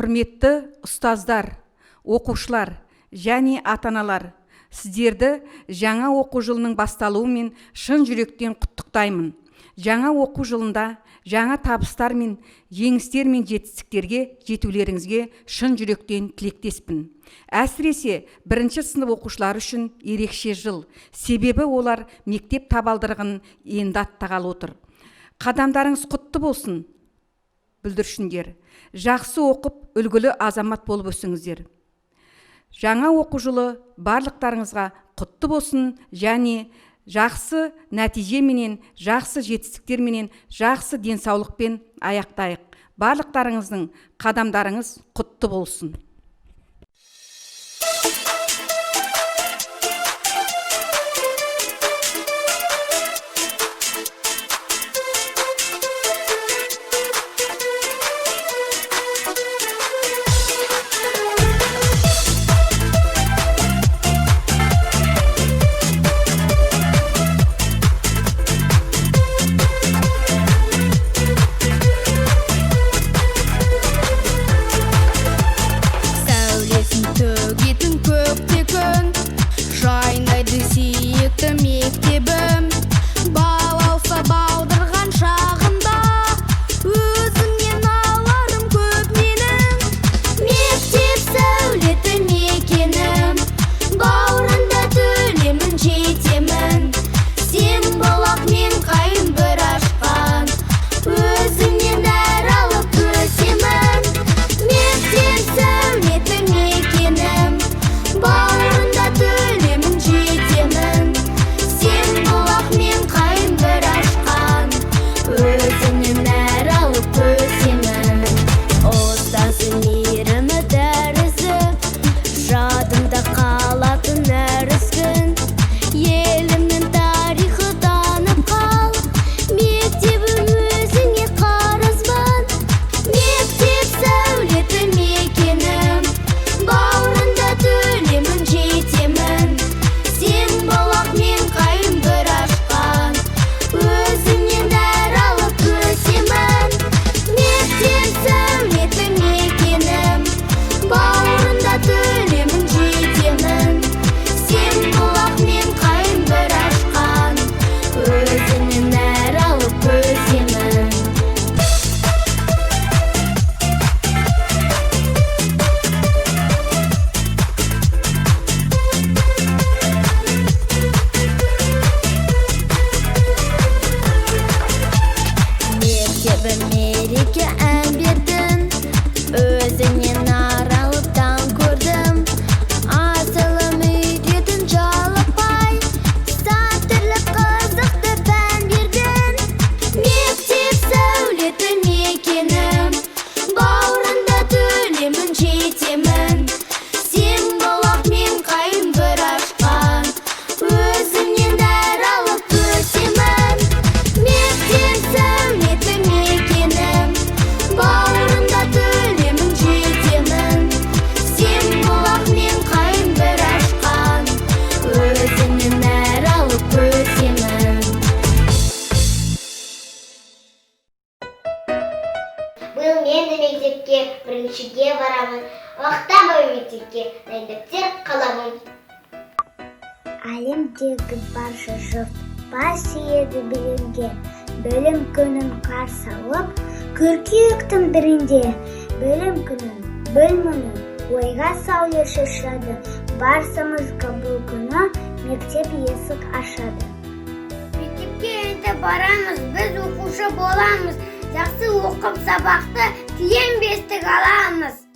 Құрметті ұстаздар, оқушылар және ата-аналар, сіздерді жаңа оқу жылының басталуымен шын жүректен құттықтаймын. Жаңа оқу жылында жаңа табыстар мен жеңістер мен жетістіктерге жетулеріңізге шын жүректен тілектеспін. Әсіресе бірінші сынып оқушылары үшін ерекше жыл, себебі олар мектеп табалдырығын енді аттағалы отыр. Қадамдарыңыз құтты болсын, бүлдіршіндер. Жақсы оқып, үлгілі азамат болып өсіңіздер. Жаңа оқу жылы барлықтарыңызға құтты болсын және жақсы нәтижеменен, жақсы жетістіктерменен, жақсы денсаулықпен аяқтайық. Барлықтарыңыздың қадамдарыңыз құтты болсын. Биыл мен мектепке біріншіге барамын. Вақтанбай мектепке дайындықтар қаламын. Әлемдегі барша жұрт бас иеді білімге, білім күнін қарсы алып, қыркүйектің бірінде білім күнін, білімнің ойға сәуле шашады. Барсамызға бұл күні мектеп есік ашады. Мектепке енді барамыз, біз оқушы боламыз. Жақсы оқып сабақты, киім бестік аламыз.